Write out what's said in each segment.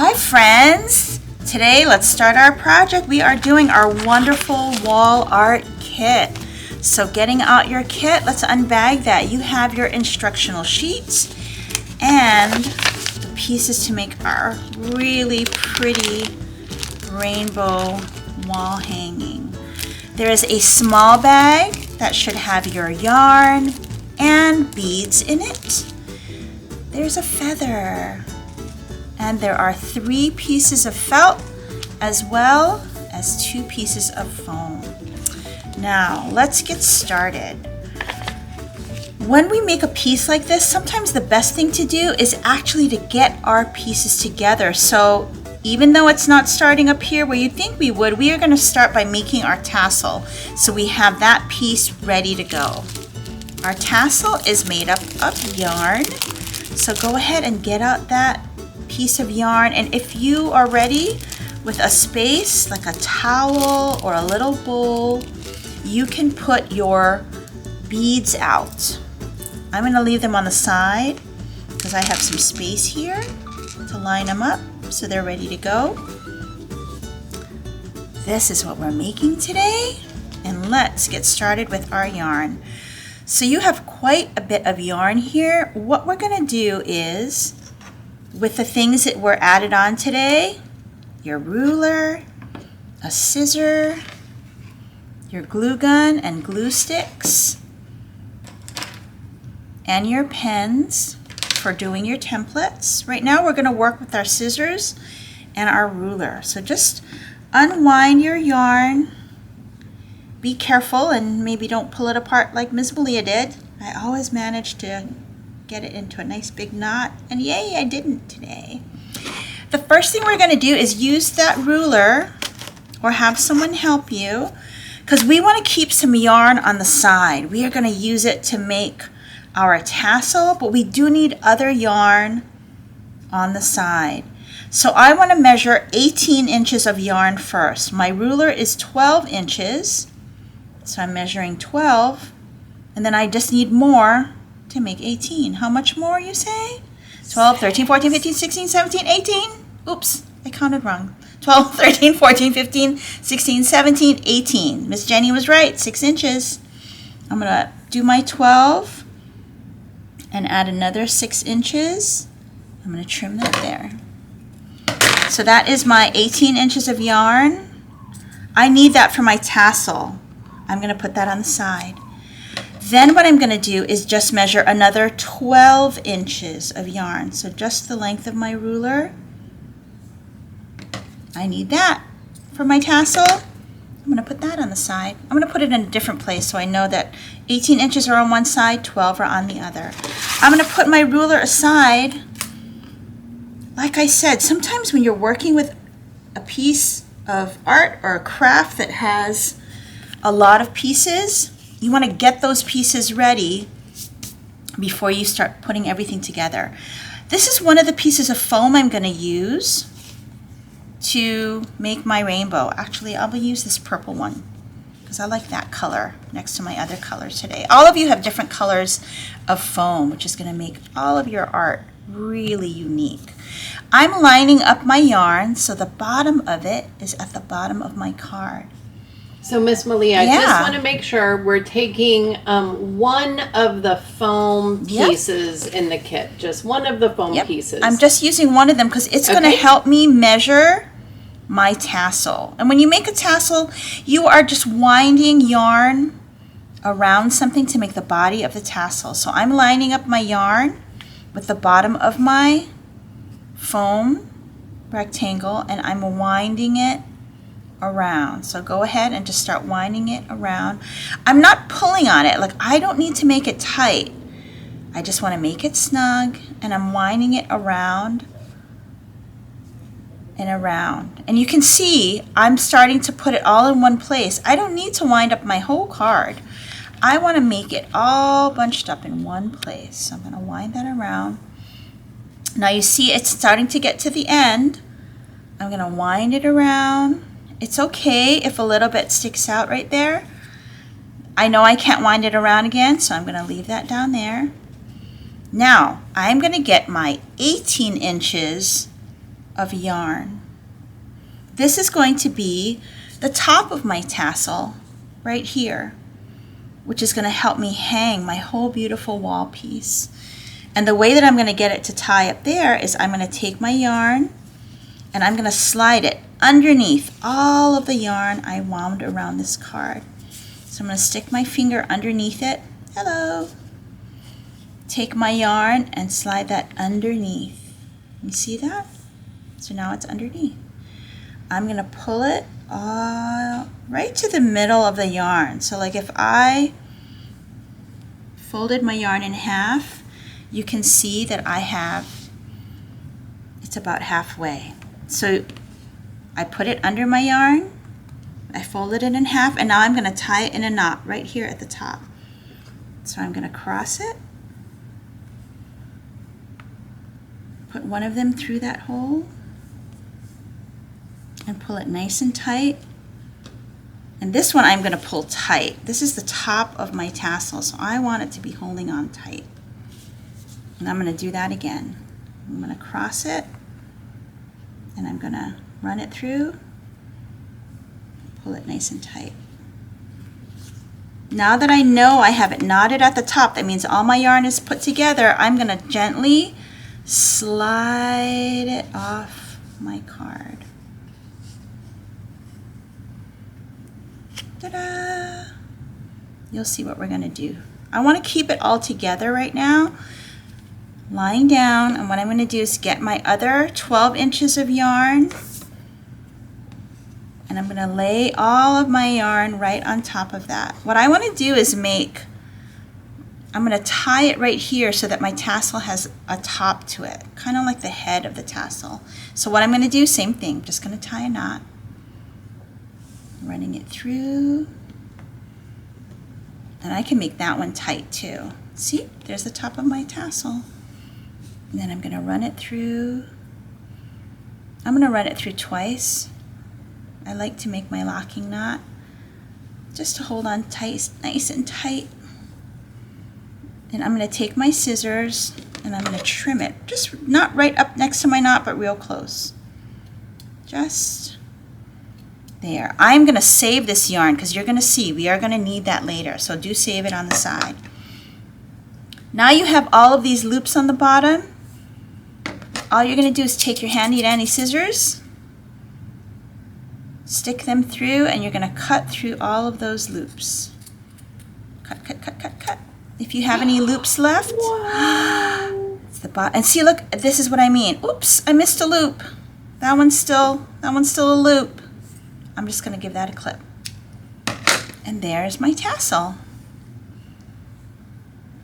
Hi friends! Today let's start our project. We are doing our wonderful wall art kit. So getting out your kit, let's unbag that. You have your instructional sheets and the pieces to make our really pretty rainbow wall hanging. There is a small bag that should have your yarn and beads in it. There's a feather. And there are 3 pieces of felt as well as 2 pieces of foam. Now, let's get started. When we make a piece like this, sometimes the best thing to do is actually to get our pieces together. So even though it's not starting up here where you think we would, we are going to start by making our tassel. So we have that piece ready to go. Our tassel is made up of yarn. So go ahead and get out that piece of yarn, and if you are ready with a space like a towel or a little bowl, you can put your beads out. I'm going to leave them on the side because I have some space here to line them up so they're ready to go. This is what we're making today, and let's get started with our yarn. So you have quite a bit of yarn here. What we're going to do is, with the things that were added on today, your ruler, a scissor, your glue gun and glue sticks, and your pens for doing your templates. Right now we're going to work with our scissors and our ruler. So just unwind your yarn. Be careful and maybe don't pull it apart like Ms. Malia did. I always manage to get it into a nice big knot, and yay, I didn't today. The first thing we're going to do is use that ruler or have someone help you, because we want to keep some yarn on the side. We are going to use it to make our tassel, but we do need other yarn on the side. So I want to measure 18 inches of yarn first. My ruler is 12 inches, so I'm measuring 12, and then I just need more to make 18. How much more, you say? 12, 13, 14, 15, 16, 17, 18. Oops, I counted wrong. 12, 13, 14, 15, 16, 17, 18. Miss Jenny was right, 6 inches. I'm going to do my 12 and add another 6 inches. I'm going to trim that there. So that is my 18 inches of yarn. I need that for my tassel. I'm going to put that on the side. Then what I'm going to do is just measure another 12 inches of yarn. So just the length of my ruler. I need that for my tassel. I'm going to put that on the side. I'm going to put it in a different place so I know that 18 inches are on one side, 12 are on the other. I'm going to put my ruler aside. Like I said, sometimes when you're working with a piece of art or a craft that has a lot of pieces, you want to get those pieces ready before you start putting everything together. This is one of the pieces of foam I'm going to use to make my rainbow. Actually, I'll use this purple one because I like that color next to my other colors today. All of you have different colors of foam, which is going to make all of your art really unique. I'm lining up my yarn so the bottom of it is at the bottom of my card. So, Miss Malia, I just want to make sure we're taking one of the foam pieces in the kit. Just one of the foam pieces. I'm just using one of them because it's going to help me measure my tassel. And when you make a tassel, you are just winding yarn around something to make the body of the tassel. So I'm lining up my yarn with the bottom of my foam rectangle, and I'm winding it around. So go ahead and just start winding it around. I'm not pulling on it. Like, I don't need to make it tight. I just want to make it snug, and I'm winding it around and around. And you can see I'm starting to put it all in one place. I don't need to wind up my whole card. I want to make it all bunched up in one place. So I'm going to wind that around. Now you see it's starting to get to the end. I'm going to wind it around. It's okay if a little bit sticks out right there. I know I can't wind it around again, so I'm going to leave that down there. Now, I'm going to get my 18 inches of yarn. This is going to be the top of my tassel right here, which is going to help me hang my whole beautiful wall piece. And the way that I'm going to get it to tie up there is I'm going to take my yarn and I'm going to slide it underneath all of the yarn I wound around this card. So I'm going to stick my finger underneath it. Hello. Take my yarn and slide that underneath. You see that? So now it's underneath. I'm going to pull it right to the middle of the yarn. So like if I folded my yarn in half, you can see that it's about halfway. So I put it under my yarn, I folded it in half, and now I'm going to tie it in a knot right here at the top. So I'm going to cross it, put one of them through that hole, and pull it nice and tight. And this one I'm going to pull tight. This is the top of my tassel, so I want it to be holding on tight. And I'm going to do that again. I'm going to cross it, and I'm going to run it through, pull it nice and tight. Now that I know I have it knotted at the top, that means all my yarn is put together, I'm going to gently slide it off my card. Ta-da! You'll see what we're going to do. I want to keep it all together right now, lying down, and what I'm going to do is get my other 12 inches of yarn, and I'm going to lay all of my yarn right on top of that. What I want to do is I'm going to tie it right here so that my tassel has a top to it, kind of like the head of the tassel. So what I'm going to do, same thing, I'm just going to tie a knot, running it through, and I can make that one tight too. See, there's the top of my tassel. And then I'm going to run it through. I'm going to run it through twice. I like to make my locking knot just to hold on tight, nice and tight. And I'm going to take my scissors and I'm going to trim it, just not right up next to my knot, but real close. Just there. I'm going to save this yarn because you're going to see we are going to need that later. So do save it on the side. Now you have all of these loops on the bottom. All you're going to do is take your handy dandy scissors, stick them through, and you're going to cut through all of those loops. Cut, cut, cut, cut, cut. If you have any loops left, it's the bottom. And see, look, this is what I mean. Oops, I missed a loop. That one's still a loop. I'm just going to give that a clip. And there's my tassel.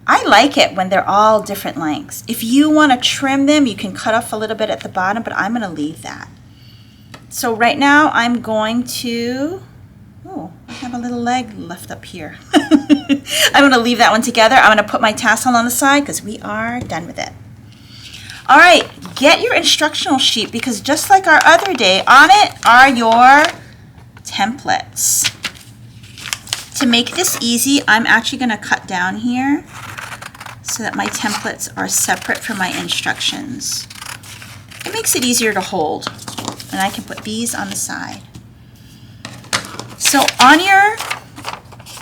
I like it when they're all different lengths. If you want to trim them, you can cut off a little bit at the bottom, but I'm going to leave that. So right now I'm going to, I have a little leg left up here. I'm going to leave that one together. I'm going to put my tassel on the side because we are done with it. All right, get your instructional sheet because just like our other day, on it are your templates. To make this easy, I'm actually going to cut down here so that my templates are separate from my instructions. It makes it easier to hold, and I can put these on the side. So on your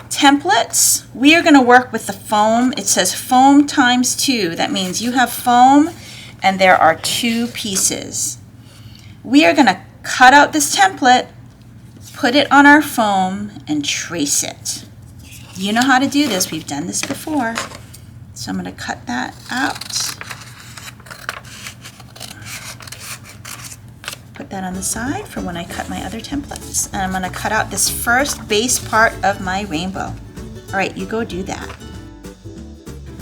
templates, we are going to work with the foam. It says foam times 2. That means you have foam and there are 2 pieces. We are going to cut out this template, put it on our foam, and trace it. You know how to do this. We've done this before. So I'm going to cut that out. Put that on the side for when I cut my other templates. And I'm going to cut out this first base part of my rainbow. All right, you go do that.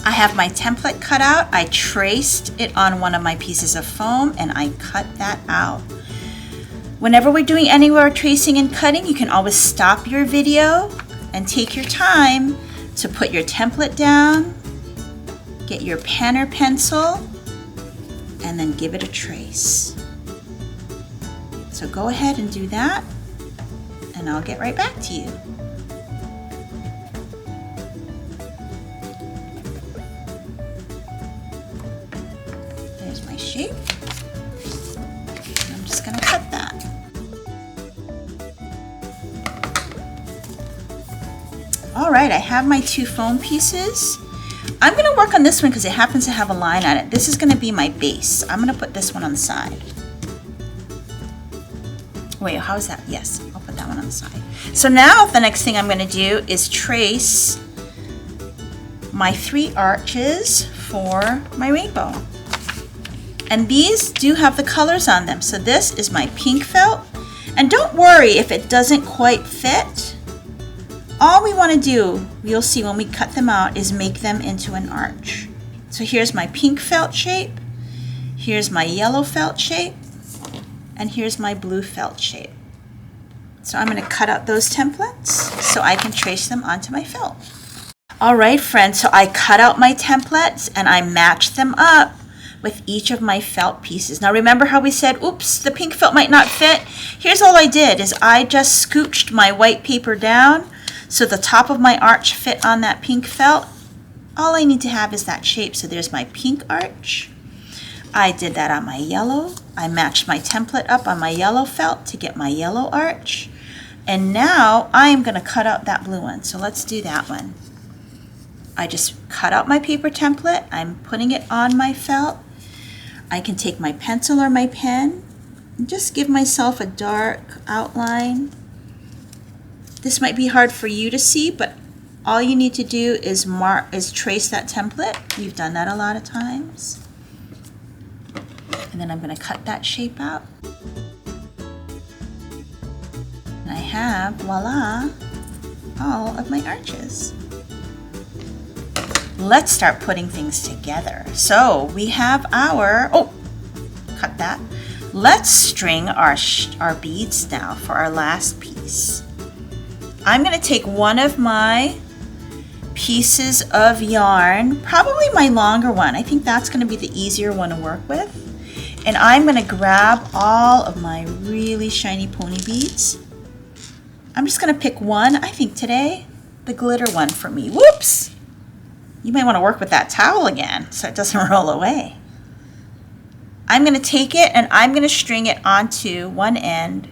I have my template cut out. I traced it on one of my pieces of foam and I cut that out. Whenever we're doing anywhere tracing and cutting, you can always stop your video and take your time to put your template down, get your pen or pencil, and then give it a trace. So go ahead and do that, and I'll get right back to you. There's my shape. All right, I have my 2 foam pieces. I'm gonna work on this one because it happens to have a line on it. This is gonna be my base. I'm gonna put this one on the side. Wait, how is that? Yes, I'll put that one on the side. So now the next thing I'm gonna do is trace my 3 arches for my rainbow. And these do have the colors on them. So this is my pink felt. And don't worry if it doesn't quite fit. All we want to do, you'll see when we cut them out, is make them into an arch. So here's my pink felt shape, here's my yellow felt shape, and here's my blue felt shape. So I'm going to cut out those templates so I can trace them onto my felt. All right, friends, so I cut out my templates and I matched them up with each of my felt pieces. Now remember how we said, oops, the pink felt might not fit? Here's all I did is I just scooched my white paper down so the top of my arch fit on that pink felt. All I need to have is that shape. So there's my pink arch. I did that on my yellow. I matched my template up on my yellow felt to get my yellow arch. And now I'm gonna cut out that blue one. So let's do that one. I just cut out my paper template. I'm putting it on my felt. I can take my pencil or my pen and just give myself a dark outline. This might be hard for you to see, but all you need to do is trace that template. You've done that a lot of times. And then I'm going to cut that shape out. And I have, voila, all of my arches. Let's start putting things together. So we have our, oh, cut that. Let's string our beads now for our last piece. I'm gonna take one of my pieces of yarn, probably my longer one. I think that's gonna be the easier one to work with. And I'm gonna grab all of my really shiny pony beads. I'm just gonna pick one, I think today, the glitter one for me. Whoops! You might want to work with that towel again so it doesn't roll away. I'm going to take it and I'm going to string it onto one end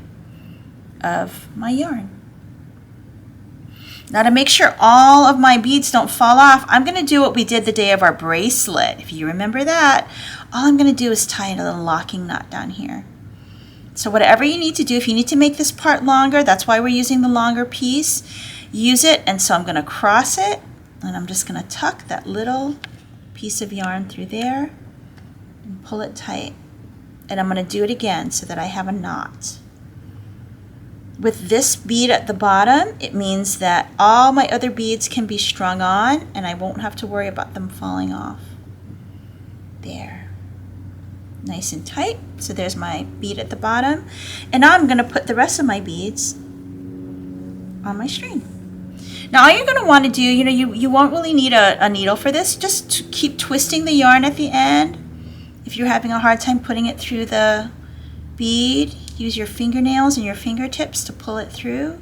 of my yarn. Now to make sure all of my beads don't fall off, I'm going to do what we did the day of our bracelet. If you remember that, all I'm going to do is tie a little locking knot down here. So whatever you need to do, if you need to make this part longer, that's why we're using the longer piece, use it. And so I'm going to cross it. And I'm just going to tuck that little piece of yarn through there and pull it tight. And I'm going to do it again so that I have a knot. With this bead at the bottom, it means that all my other beads can be strung on and I won't have to worry about them falling off. There. Nice and tight. So there's my bead at the bottom. And now I'm going to put the rest of my beads on my string. Now all you're going to want to do, you won't really need a needle for this. Just keep twisting the yarn at the end. If you're having a hard time putting it through the bead, use your fingernails and your fingertips to pull it through.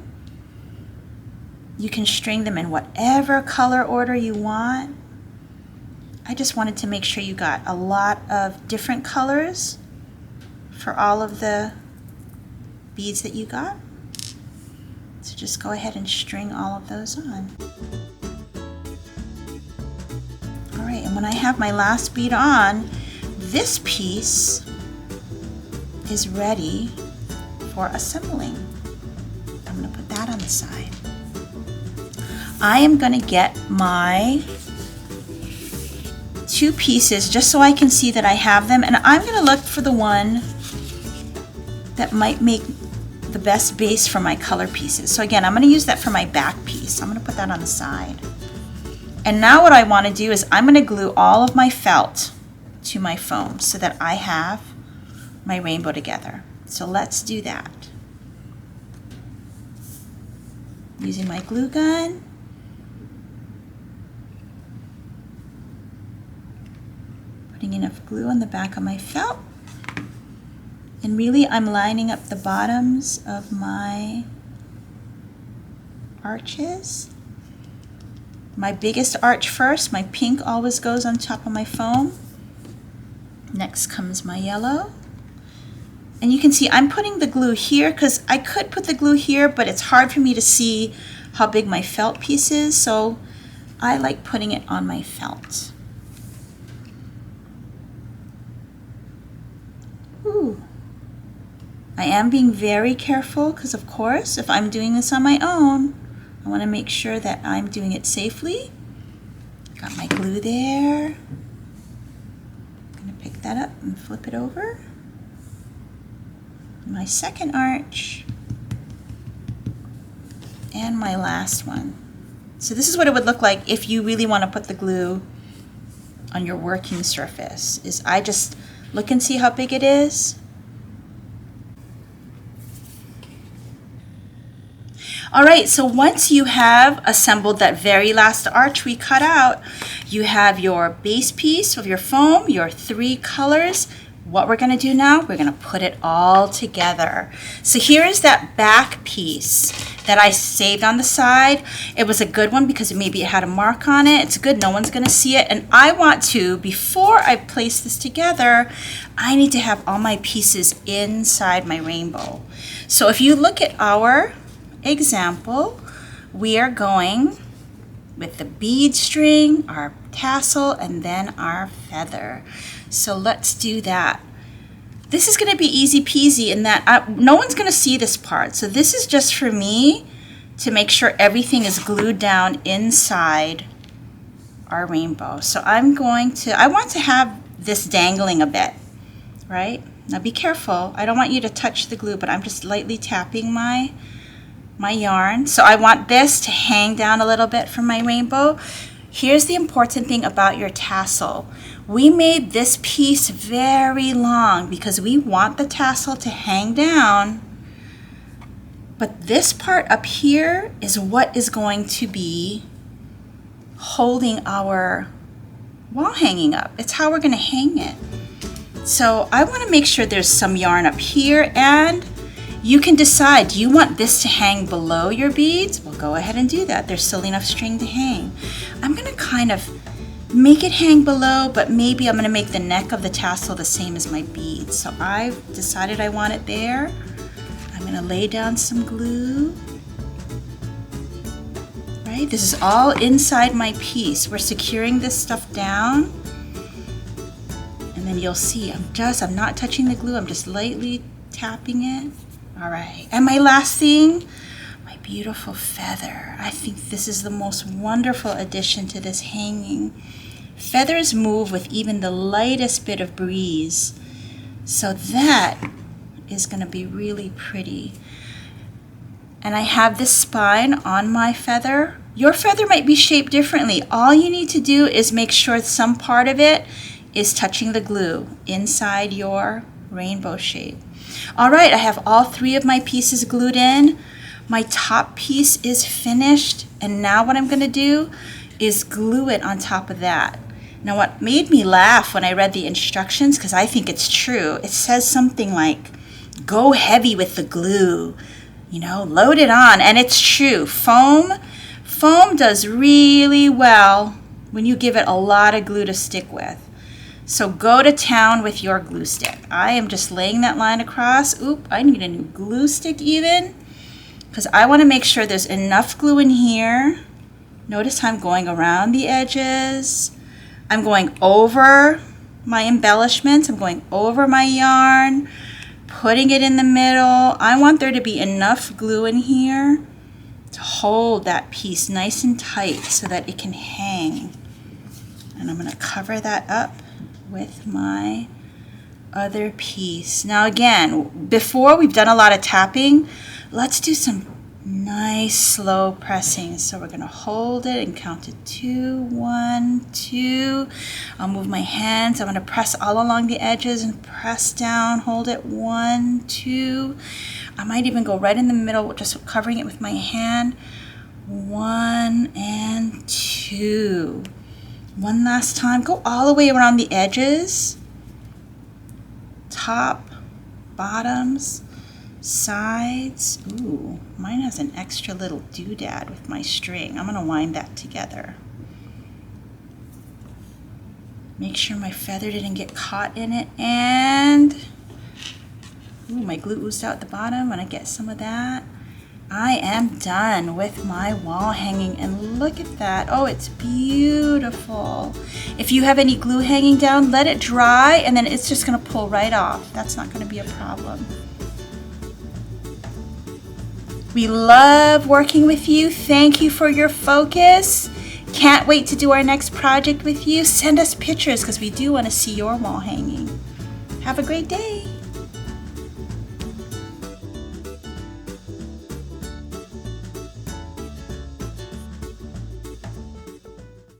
You can string them in whatever color order you want. I just wanted to make sure you got a lot of different colors for all of the beads that you got. So just go ahead and string all of those on. All right, and when I have my last bead on, this piece is ready for assembling. I'm going to put that on the side. I am going to get my 2 pieces just so I can see that I have them, and I'm going to look for the one that might make the best base for my color pieces. So again, I'm going to use that for my back piece. I'm going to put that on the side. And now what I want to do is I'm going to glue all of my felt to my foam so that I have my rainbow together. So let's do that. Using my glue gun. Putting enough glue on the back of my felt. And really, I'm lining up the bottoms of my arches. My biggest arch first. My pink always goes on top of my foam. Next comes my yellow. And you can see I'm putting the glue here because I could put the glue here, but it's hard for me to see how big my felt piece is, so I like putting it on my felt. Ooh. I am being very careful because, of course, if I'm doing this on my own, I want to make sure that I'm doing it safely. Got my glue there. I'm going to pick that up and flip it over. My second arch. And my last one. So this is what it would look like if you really want to put the glue on your working surface. Is I just look and see how big it is. All right, so once you have assembled that very last arch we cut out, you have your base piece of your foam, your 3 colors. What we're going to do now, we're going to put it all together. So here is that back piece that I saved on the side. It was a good one because maybe it had a mark on it. It's good, no one's going to see it. And I want to, before I place this together, I need to have all my pieces inside my rainbow. So if you look at our example, we are going with the bead string, our tassel, and then our feather. So let's do that. This is going to be easy peasy in that no one's going to see this part. So this is just for me to make sure everything is glued down inside our rainbow. So I want to have this dangling a bit, right? Now be careful. I don't want you to touch the glue, but I'm just lightly tapping my yarn. So I want this to hang down a little bit from my rainbow. Here's the important thing about your tassel. We made this piece very long because we want the tassel to hang down. But this part up here is what is going to be holding our wall hanging up. It's how we're going to hang it. So I want to make sure there's some yarn up here, and you can decide, do you want this to hang below your beads? Well, go ahead and do that. There's still enough string to hang. I'm going to kind of make it hang below, but maybe I'm going to make the neck of the tassel the same as my beads. So I've decided I want it there. I'm going to lay down some glue. Right? This is all inside my piece. We're securing this stuff down. And then you'll see, I'm not touching the glue. I'm just lightly tapping it. All right, and my last thing, my beautiful feather. I think this is the most wonderful addition to this hanging. Feathers move with even the lightest bit of breeze. So that is going to be really pretty. And I have this spine on my feather. Your feather might be shaped differently. All you need to do is make sure some part of it is touching the glue inside your rainbow shape. All right, I have all 3 of my pieces glued in. My top piece is finished, and now what I'm going to do is glue it on top of that. Now what made me laugh when I read the instructions, because I think it's true, it says something like, go heavy with the glue, load it on, and it's true. Foam does really well when you give it a lot of glue to stick with. So go to town with your glue stick. I am just laying that line across. Oop, I need a new glue stick even, because I want to make sure there's enough glue in here. Notice how I'm going around the edges. I'm going over my embellishments. I'm going over my yarn, putting it in the middle. I want there to be enough glue in here to hold that piece nice and tight so that it can hang. And I'm going to cover that up with my other piece. Now again, before we've done a lot of tapping, let's do some nice slow pressing. So we're going to hold it and count to 2, 1, 2. I'll move my hands. I'm going to press all along the edges and press down, hold it, 1, 2. I might even go right in the middle, just covering it with my hand. 1 and 2. One last time, go all the way around the edges, top, bottoms, sides. Ooh, mine has an extra little doodad with my string. I'm going to wind that together. Make sure my feather didn't get caught in it, and ooh, my glue oozed out at the bottom. I'm going to get some of that. I am done with my wall hanging, and look at that. Oh, it's beautiful. If you have any glue hanging down, let it dry and then it's just gonna pull right off. That's not gonna be a problem. We love working with you. Thank you for your focus. Can't wait to do our next project with you. Send us pictures because we do want to see your wall hanging. Have a great day.